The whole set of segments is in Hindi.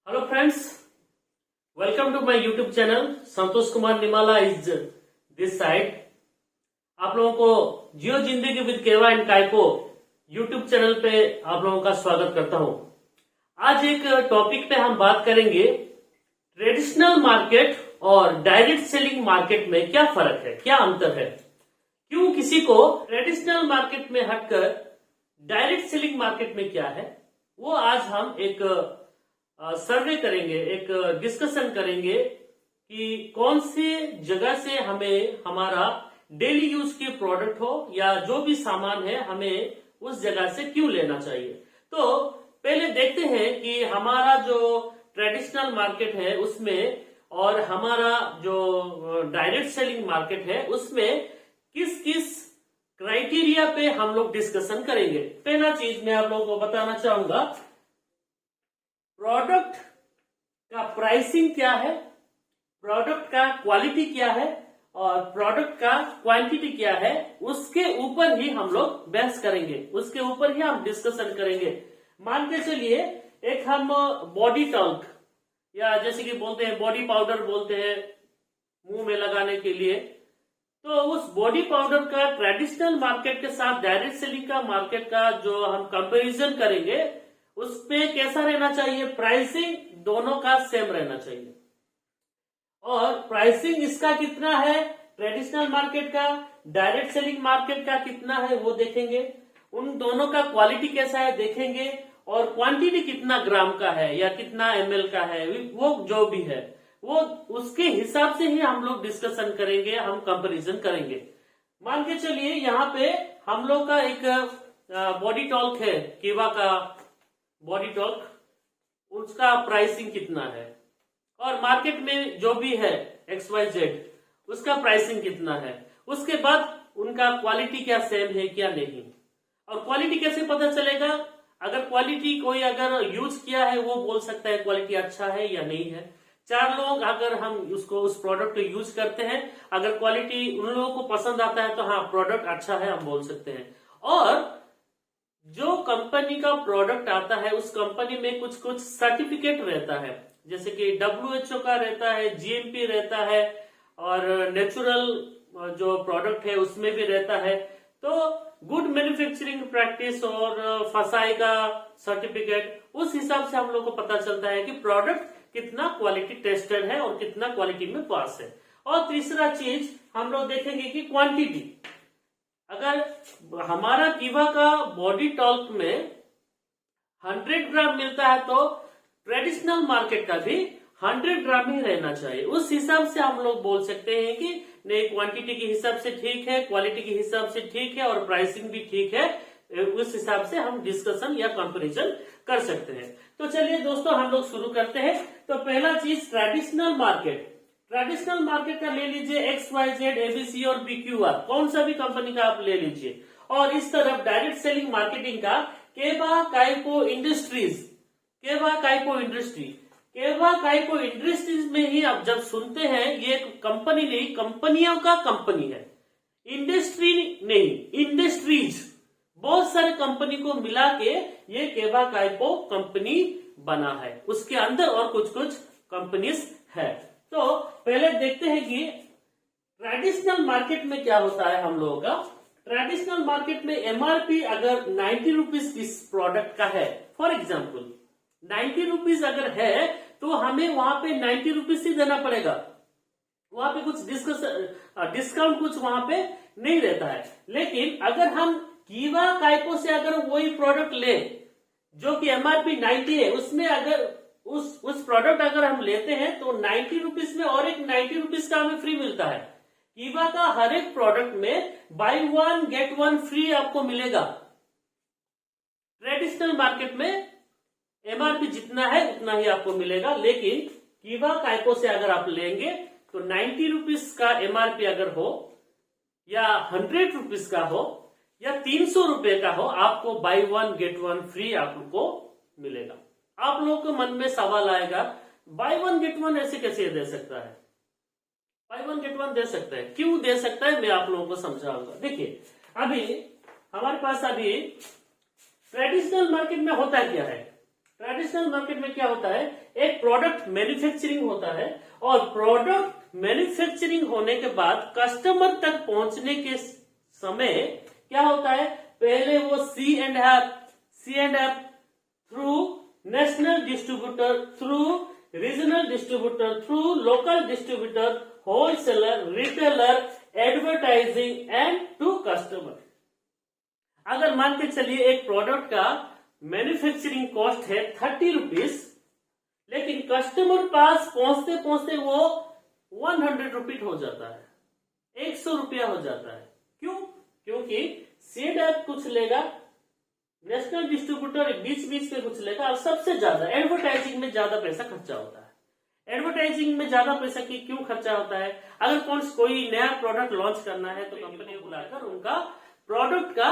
Hello friends, welcome to my YouTube channel. Santosh Kumar Nimala is this side. आप लोगों को जियो जिंदगी विद केवा एंड काइको यूट्यूब चैनल पे आप लोगों का स्वागत करता हूं। आज एक टॉपिक पे हम बात करेंगे, ट्रेडिशनल मार्केट और डायरेक्ट सेलिंग मार्केट में क्या फर्क है, क्या अंतर है, क्यों किसी को ट्रेडिशनल मार्केट में हटकर डायरेक्ट सेलिंग मार्केट में क्या है, वो आज हम एक सर्वे करेंगे, एक डिस्कशन करेंगे कि कौन सी जगह से हमें हमारा डेली यूज की प्रोडक्ट हो या जो भी सामान है हमें उस जगह से क्यों लेना चाहिए। तो पहले देखते हैं कि हमारा जो ट्रेडिशनल मार्केट है उसमें और हमारा जो डायरेक्ट सेलिंग मार्केट है उसमें किस किस क्राइटेरिया पे हम लोग डिस्कशन करेंगे। पहला चीज मैं आप लोगों को बताना चाहूंगा, प्रोडक्ट का प्राइसिंग क्या है, प्रोडक्ट का क्वालिटी क्या है और प्रोडक्ट का क्वांटिटी क्या है, उसके ऊपर ही हम लोग बहस करेंगे, उसके ऊपर ही हम डिस्कशन करेंगे। मान के चलिए एक हम बॉडी टॉल्क या जैसे कि बोलते हैं बॉडी पाउडर बोलते हैं मुंह में लगाने के लिए, तो उस बॉडी पाउडर का ट्रेडिशनल मार्केट के साथ डायरेक्ट सेलिंग का मार्केट का जो हम कंपैरिजन करेंगे उस पे कैसा रहना चाहिए, प्राइसिंग दोनों का सेम रहना चाहिए। और प्राइसिंग इसका कितना है, ट्रेडिशनल मार्केट का, डायरेक्ट सेलिंग मार्केट का कितना है वो देखेंगे। उन दोनों का क्वालिटी कैसा है देखेंगे और क्वांटिटी कितना ग्राम का है या कितना एमएल का है, वो जो भी है वो उसके हिसाब से ही हम लोग डिस्कशन करेंगे, हम कंपैरिजन करेंगे। मान के चलिए यहाँ पे हम लोग का एक बॉडी टॉल्क है, केवा का बॉडी टॉल्क, उसका प्राइसिंग कितना है और मार्केट में जो भी है XYZ उसका प्राइसिंग कितना है। उसके बाद उनका क्वालिटी क्या सेम है क्या नहीं, और क्वालिटी कैसे पता चलेगा, अगर क्वालिटी कोई अगर यूज किया है वो बोल सकता है क्वालिटी अच्छा है या नहीं है। चार लोग अगर हम उसको उस प्रोडक्ट को यूज करते हैं, अगर क्वालिटी उन लोगों को पसंद आता है तो हाँ प्रोडक्ट अच्छा है हम बोल सकते हैं। और जो कंपनी का प्रोडक्ट आता है उस कंपनी में कुछ कुछ सर्टिफिकेट रहता है, जैसे कि WHO का रहता है, GMP रहता है और नेचुरल जो प्रोडक्ट है उसमें भी रहता है। तो गुड मैन्युफैक्चरिंग प्रैक्टिस और फसाई का सर्टिफिकेट, उस हिसाब से हम लोग को पता चलता है कि प्रोडक्ट कितना क्वालिटी टेस्टेड है और कितना क्वालिटी में पास है। और तीसरा चीज हम लोग देखेंगे कि क्वांटिटी, अगर हमारा कीवा का बॉडी टॉल्क में 100 ग्राम मिलता है तो ट्रेडिशनल मार्केट का भी 100 ग्राम ही रहना चाहिए। उस हिसाब से हम लोग बोल सकते हैं कि नहीं, क्वांटिटी के हिसाब से ठीक है, क्वालिटी के हिसाब से ठीक है और प्राइसिंग भी ठीक है। उस हिसाब से हम डिस्कशन या कंपैरिजन कर सकते हैं। तो चलिए दोस्तों हम लोग शुरू करते हैं। तो पहला चीज ट्रेडिशनल मार्केट, ट्रेडिशनल मार्केट का ले लीजिए XYZ, ABC और BQR, कौन सा भी कंपनी का आप ले लीजिए। और इस तरफ डायरेक्ट सेलिंग मार्केटिंग का केवा काइको इंडस्ट्रीज, केवा काइको इंडस्ट्री, केवा काइको इंडस्ट्रीज में ही आप जब सुनते हैं ये कंपनी नहीं, कंपनियों का कंपनी है, इंडस्ट्री नहीं, इंडस्ट्रीज, बहुत सारे कंपनी को मिला के ये केवा काइको कंपनी बना है, उसके अंदर और कुछ कुछ कंपनीज है। तो पहले देखते हैं कि ट्रेडिशनल मार्केट में क्या होता है हम लोगों का। ट्रेडिशनल मार्केट में MRP अगर 90 रुपीज इस प्रोडक्ट का है, फॉर एग्जाम्पल 90 रुपीज अगर है तो हमें वहां पे 90 रुपीज ही देना पड़ेगा, वहां पे कुछ डिस्काउंट कुछ वहां पे नहीं रहता है। लेकिन अगर हम कीवा काइको से अगर वही प्रोडक्ट ले जो कि MRP 90 है, उसमें अगर उस प्रोडक्ट अगर हम लेते हैं तो 90 रुपीज में और एक 90 रुपीज का हमें फ्री मिलता है। कीवा का हर एक प्रोडक्ट में बाय 1 गेट 1 फ्री आपको मिलेगा। ट्रेडिशनल मार्केट में MRP जितना है उतना ही आपको मिलेगा, लेकिन कीवा काइको से अगर आप लेंगे तो 90 रुपीज का MRP अगर हो या 100 रुपीज का हो या 300 रुपए का हो, आपको बाय 1 गेट 1 फ्री आपको मिलेगा। आप लोगों के मन में सवाल आएगा, बाय 1 गेट 1 ऐसे कैसे दे सकता है, बाय 1 गेट 1 दे सकता है, क्यों दे सकता है, मैं आप लोगों को समझाऊंगा। देखिए अभी हमारे पास अभी ट्रेडिशनल मार्केट में होता क्या है, ट्रेडिशनल मार्केट में क्या होता है, एक प्रोडक्ट मैन्युफैक्चरिंग होता है और प्रोडक्ट मैन्युफैक्चरिंग होने के बाद कस्टमर तक पहुंचने के समय क्या होता है, पहले वो C&F through national distributor, through regional distributor, through local distributor, wholesaler, retailer, advertising and to customer. अगर मान के चलिए एक प्रोडक्ट का मैन्युफैक्चरिंग कॉस्ट है 30 रुपीज, लेकिन कस्टमर पास पहुंचते पहुंचते वो 100 रुपीज हो जाता है, 100 रुपया हो जाता है। क्यों? क्योंकि C&F कुछ लेगा, नेशनल डिस्ट्रीब्यूटर बीच बीच में कुछ लेगा, और सबसे ज्यादा एडवर्टाइजिंग में ज्यादा पैसा खर्चा होता है। एडवर्टाइजिंग में ज्यादा पैसा की क्यों खर्चा होता है? अगर कोई नया प्रोडक्ट लॉन्च करना है तो कंपनी को बुलाकर उनका प्रोडक्ट का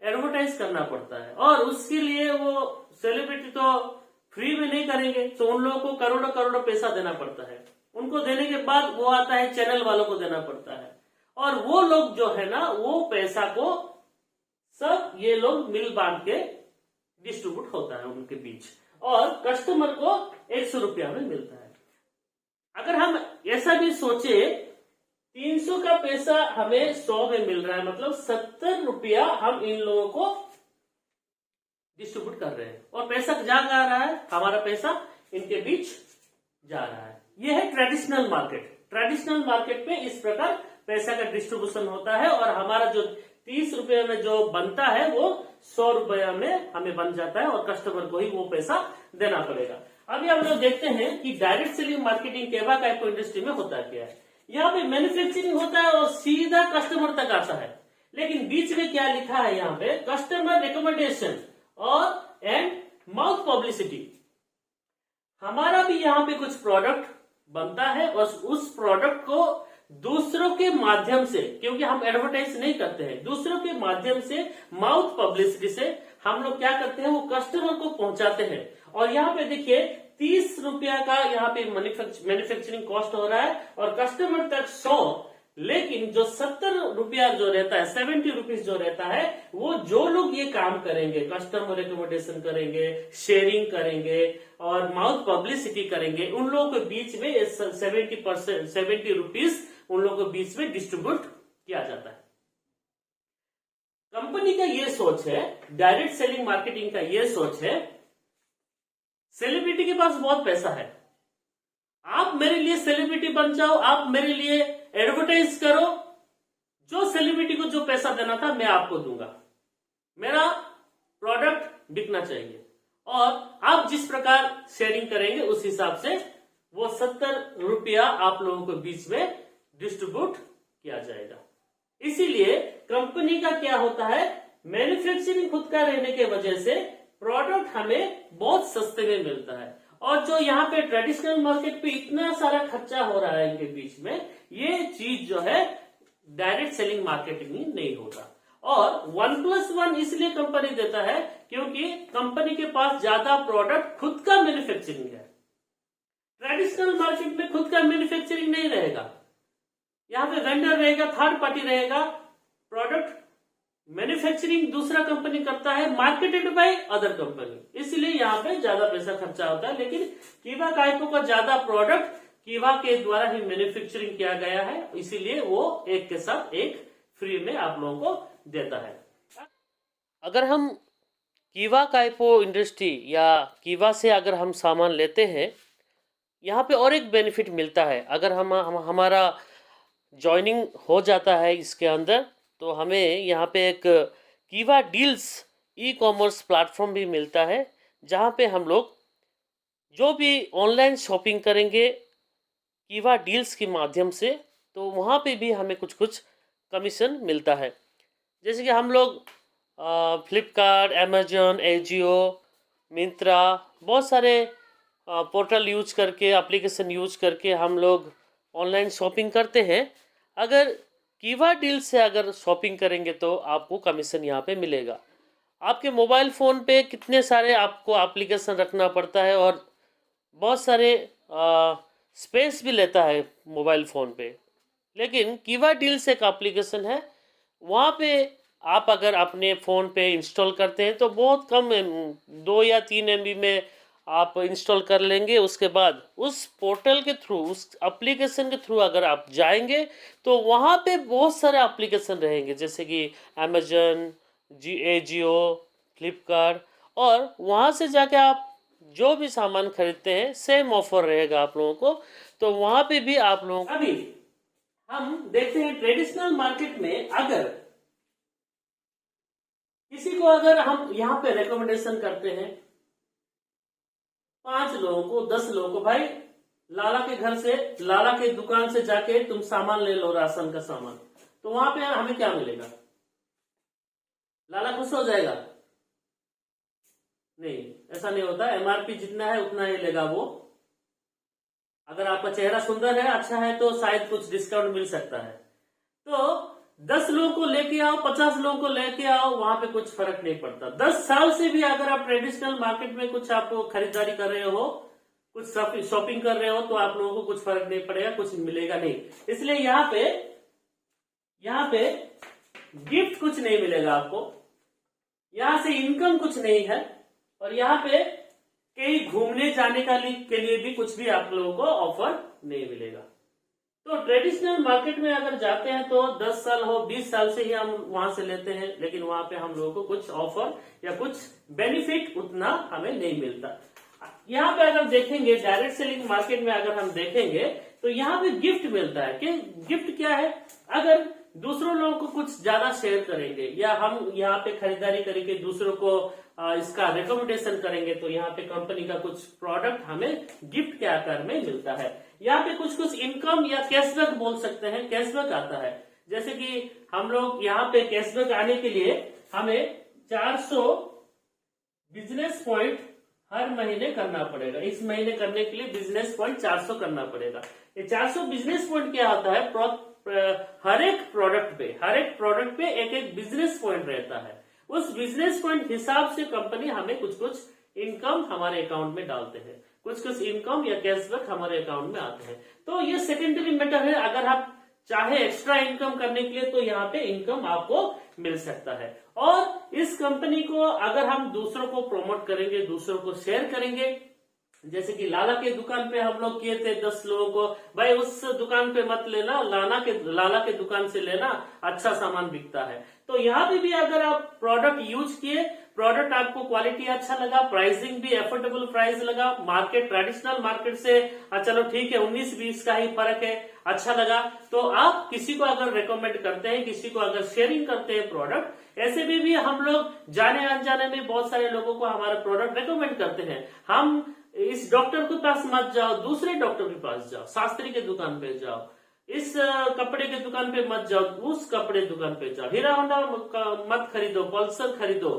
एडवर्टाइज करना पड़ता है, और उसके लिए वो सेलिब्रिटी तो फ्री में नहीं करेंगे, तो उन लोगों को करोड़ों करोड़ों पैसा देना पड़ता है। उनको देने के बाद वो आता है चैनल वालों को देना पड़ता है, और वो लोग जो है ना वो पैसा को सब ये लोग मिल बांध के डिस्ट्रीब्यूट होता है उनके बीच, और कस्टमर को 100 रुपया में मिलता है। अगर हम ऐसा भी सोचे 300 का पैसा हमें 100 में मिल रहा है, मतलब 70 रुपया हम इन लोगों को डिस्ट्रीब्यूट कर रहे हैं, और पैसा जा रहा है, हमारा पैसा इनके बीच जा रहा है। यह है ट्रेडिशनल मार्केट। ट्रेडिशनल मार्केट में इस प्रकार पैसा का डिस्ट्रीब्यूशन होता है, और हमारा जो 30 रुपये में जो बनता है वो 100 रुपया में हमें बन जाता है, और कस्टमर को ही वो पैसा देना पड़ेगा। अभी हम लोग देखते हैं कि डायरेक्ट सेलिंग मार्केटिंग केवा टाइप इंडस्ट्री में होता क्या है। यहाँ पे मैन्युफैक्चरिंग होता है और सीधा कस्टमर तक आता है, लेकिन बीच में क्या लिखा है यहाँ पे, कस्टमर रिकमेंडेशन और एंड माउथ पब्लिसिटी। हमारा भी यहाँ पे कुछ प्रोडक्ट बनता है, और उस प्रोडक्ट को दूसरों के माध्यम से, क्योंकि हम एडवर्टाइज नहीं करते हैं, दूसरों के माध्यम से माउथ पब्लिसिटी से हम लोग क्या करते हैं, वो कस्टमर को पहुंचाते हैं। और यहाँ पे देखिए 30 रुपया का यहाँ पे मैन्युफैक्चरिंग कॉस्ट हो रहा है, और कस्टमर तक 100, लेकिन जो 70 रुपया जो रहता है, 70 रुपीज जो रहता है, वो जो लोग ये काम करेंगे, कस्टमर रिकमेंडेशन करेंगे, शेयरिंग करेंगे और माउथ पब्लिसिटी करेंगे, उन लोगों के बीच में 70 रुपीज उन लोगों के बीच में डिस्ट्रीब्यूट किया जाता है। कंपनी का ये सोच है, डायरेक्ट सेलिंग मार्केटिंग का ये सोच है, सेलिब्रिटी के पास बहुत पैसा है, आप मेरे लिए सेलिब्रिटी बन जाओ, आप मेरे लिए एडवर्टाइज करो, जो सेलिब्रिटी को जो पैसा देना था मैं आपको दूंगा, मेरा प्रोडक्ट बिकना चाहिए, और आप जिस प्रकार शेयरिंग करेंगे उस हिसाब से वो 70 रुपया आप लोगों के बीच में डिस्ट्रीब्यूट किया जाएगा। इसीलिए कंपनी का क्या होता है, मैन्युफैक्चरिंग खुद का रहने के वजह से प्रोडक्ट हमें बहुत सस्ते में मिलता है, और जो यहाँ पे ट्रेडिशनल मार्केट पे इतना सारा खर्चा हो रहा है इनके बीच में, ये चीज जो है डायरेक्ट सेलिंग मार्केटिंग में नहीं होता। और 1+1 इसलिए कंपनी देता है क्योंकि कंपनी के पास ज्यादा प्रोडक्ट खुद का मैन्युफैक्चरिंग है। ट्रेडिशनल मार्केट में खुद का मैन्युफैक्चरिंग नहीं रहेगा, यहाँ पे वेंडर रहेगा, थर्ड पार्टी रहेगा, प्रोडक्ट मैन्युफैक्चरिंग दूसरा कंपनी करता है, मार्केटेड बाय अदर कंपनी, इसलिए यहाँ पे ज्यादा पैसा खर्चा होता है। लेकिन कीवा काइपो का ज्यादा प्रोडक्ट कीवा के द्वारा ही मैन्युफैक्चरिंग किया गया है, इसीलिए वो एक के साथ एक फ्री में आप लोगों को देता है। अगर हम कीवा काइपो इंडस्ट्री या कीवा से अगर हम सामान लेते हैं, यहाँ पे और एक बेनिफिट मिलता है। अगर हम हमारा ज्वाइनिंग हो जाता है इसके अंदर, तो हमें यहाँ पे एक कीवा डील्स ई-कॉमर्स प्लेटफॉर्म भी मिलता है, जहाँ पे हम लोग जो भी ऑनलाइन शॉपिंग करेंगे कीवा डील्स के माध्यम से, तो वहाँ पे भी हमें कुछ कुछ कमीशन मिलता है। जैसे कि हम लोग फ्लिपकार्ट, अमेजोन, एजियो, मिंत्रा, बहुत सारे पोर्टल यूज करके, एप्लीकेशन यूज करके हम लोग ऑनलाइन शॉपिंग करते हैं। अगर कीवा डील से अगर शॉपिंग करेंगे तो आपको कमीशन यहाँ पे मिलेगा। आपके मोबाइल फ़ोन पे कितने सारे आपको एप्लीकेशन रखना पड़ता है, और बहुत सारे स्पेस भी लेता है मोबाइल फ़ोन पे, लेकिन कीवा डील्स एक एप्लीकेशन है, वहाँ पे आप अगर अपने फ़ोन पे इंस्टॉल करते हैं तो बहुत कम 2 या 3 MB में आप इंस्टॉल कर लेंगे। उसके बाद उस पोर्टल के थ्रू, उस एप्लीकेशन के थ्रू अगर आप जाएंगे तो वहाँ पे बहुत सारे एप्लीकेशन रहेंगे, जैसे कि अमेजन, जियो, फ्लिपकार्ट, और वहाँ से जाके आप जो भी सामान खरीदते हैं सेम ऑफर रहेगा आप लोगों को। तो वहाँ पे भी आप लोगों को अभी हम देखते हैं ट्रेडिशनल मार्केट में अगर किसी को अगर हम यहाँ पे रिकमेंडेशन करते हैं 5 लोगों को, 10 लोगों को, भाई लाला के घर से, लाला के दुकान से जाके तुम सामान ले लो, राशन का सामान, तो वहां पे हमें क्या मिलेगा? लाला खुश हो जाएगा? नहीं, ऐसा नहीं होता। MRP जितना है उतना ही लेगा वो। अगर आपका चेहरा सुंदर है, अच्छा है, तो शायद कुछ डिस्काउंट मिल सकता है। तो 10 लोगों को लेके आओ, 50 लोगों को लेके आओ, वहां पे कुछ फर्क नहीं पड़ता। 10 साल से भी अगर आप ट्रेडिशनल मार्केट में कुछ आप खरीदारी कर रहे हो, कुछ शॉपिंग कर रहे हो, तो आप लोगों को कुछ फर्क नहीं पड़ेगा, कुछ मिलेगा नहीं। इसलिए यहाँ पे गिफ्ट कुछ नहीं मिलेगा आपको, यहाँ से इनकम कुछ नहीं है, और यहाँ पे कहीं घूमने जाने के लिए भी कुछ भी आप लोगों को ऑफर नहीं मिलेगा। तो ट्रेडिशनल मार्केट में अगर जाते हैं तो 10 साल हो, 20 साल से ही हम वहां से लेते हैं, लेकिन वहां पे हम लोगों को कुछ ऑफर या कुछ बेनिफिट उतना हमें नहीं मिलता। यहाँ पे अगर देखेंगे डायरेक्ट सेलिंग मार्केट में, अगर हम देखेंगे तो यहाँ पे गिफ्ट मिलता है। कि गिफ्ट क्या है? अगर दूसरों लोगों को कुछ ज्यादा शेयर करेंगे या हम यहाँ पे खरीदारी करके दूसरों को इसका रिकमेंडेशन करेंगे, तो यहाँ पे कंपनी का कुछ प्रोडक्ट हमें गिफ्ट के आकार में मिलता है। यहाँ पे कुछ इनकम या कैशबैक बोल सकते हैं, कैशबैक आता है। जैसे कि हम लोग यहाँ पे कैशबैक आने के लिए हमें 400 बिजनेस पॉइंट हर महीने करना पड़ेगा। इस महीने करने के लिए बिजनेस पॉइंट 400 करना पड़ेगा। ये 400 बिजनेस पॉइंट क्या होता है? हर एक प्रोडक्ट पे एक एक बिजनेस पॉइंट रहता है। उस बिजनेस पॉइंट हिसाब से कंपनी हमें कुछ इनकम हमारे अकाउंट में डालते हैं, कुछ इनकम या कैशबैक हमारे अकाउंट में आते हैं। तो ये सेकेंडरी मैटर है। अगर आप चाहे एक्स्ट्रा इनकम करने के लिए तो यहाँ पे इनकम आपको मिल सकता है। और इस कंपनी को अगर हम दूसरों को प्रमोट करेंगे, दूसरों को शेयर करेंगे, जैसे कि लाला के दुकान पे हम लोग किए थे 10 लोगों को, भाई उस दुकान पे मत लेना, लाला के दुकान से लेना, अच्छा सामान बिकता है। तो यहाँ पे भी अगर आप प्रोडक्ट यूज किए, प्रोडक्ट आपको क्वालिटी अच्छा लगा, प्राइसिंग भी एफोर्डेबल प्राइस लगा, मार्केट ट्रेडिशनल मार्केट से चलो ठीक है 19-20 का ही फर्क है, अच्छा लगा, तो आप किसी को अगर रेकमेंड करते हैं, किसी को अगर शेयरिंग करते हैं प्रोडक्ट, ऐसे भी हम लोग जाने अनजाने में बहुत सारे लोगों को हमारा प्रोडक्ट रेकमेंड करते हैं। हम इस डॉक्टर के पास मत जाओ, दूसरे डॉक्टर के पास जाओ, शास्त्री के दुकान पे जाओ, इस कपड़े के दुकान पे मत जाओ, उस कपड़े दुकान पे जाओ, हीरा होंडा मत खरीदो, पल्सर खरीदो,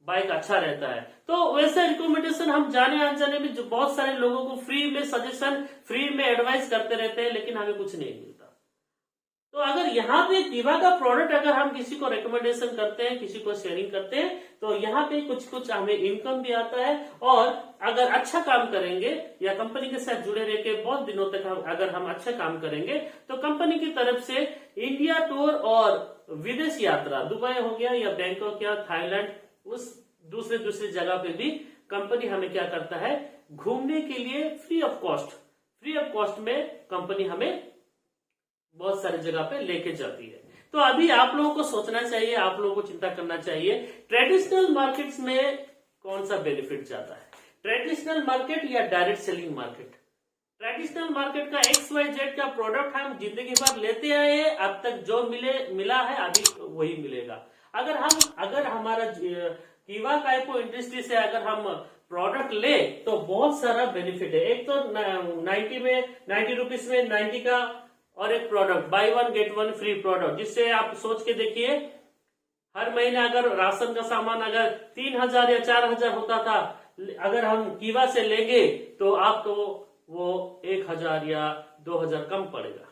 बाइक अच्छा रहता है। तो वैसे रिकमेंडेशन हम जाने अनजाने में जो बहुत सारे लोगों को फ्री में सजेशन, फ्री में एडवाइस करते रहते हैं, लेकिन हमें कुछ नहीं मिलता। तो अगर यहाँ पे कीवा का प्रोडक्ट अगर हम किसी को रिकमेंडेशन करते हैं, किसी को शेयरिंग करते हैं, तो यहाँ पे कुछ हमें इनकम भी आता है। और अगर अच्छा काम करेंगे या कंपनी के साथ जुड़े रह के बहुत दिनों तक अगर हम अच्छा काम करेंगे, तो कंपनी की तरफ से इंडिया टूर और विदेश यात्रा, दुबई हो गया या बैंकॉक या थाईलैंड, उस दूसरे जगह पे भी कंपनी हमें क्या करता है, घूमने के लिए फ्री ऑफ कॉस्ट में कंपनी हमें बहुत सारी जगह पे लेके जाती है। तो अभी आप लोगों को सोचना चाहिए, आप लोगों को चिंता करना चाहिए, ट्रेडिशनल मार्केट्स में कौन सा बेनिफिट जाता है, ट्रेडिशनल मार्केट या direct selling market. Traditional market का XYZ का प्रोडक्ट हम जिंदगी भर लेते आए हैं, अब तक जो मिला है अभी वही मिलेगा। अगर हमारा कीवा काइपो इंडस्ट्री से अगर हम प्रोडक्ट ले तो बहुत सारा बेनिफिट है। एक तो 90 रुपीज में 90 का और एक product, buy 1 get 1 free product, जिससे आप सोच के देखिए हर महीने अगर राशन का सामान अगर 3000 या 4000 होता था, अगर हम कीवा से लेंगे तो आपको वो 1000 या 2000 कम पड़ेगा।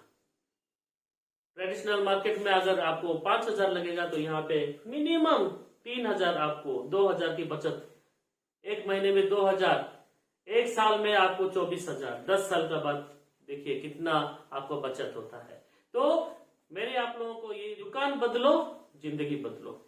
ट्रेडिशनल मार्केट में अगर आपको 5000 लगेगा तो यहाँ पे मिनिमम 3000, आपको 2000 की बचत, एक महीने में 2000, एक साल में आपको 24000, 10 साल का बाद देखिए कितना आपको बचत होता है। तो मेरे आप लोगों को ये दुकान बदलो, जिंदगी बदलो।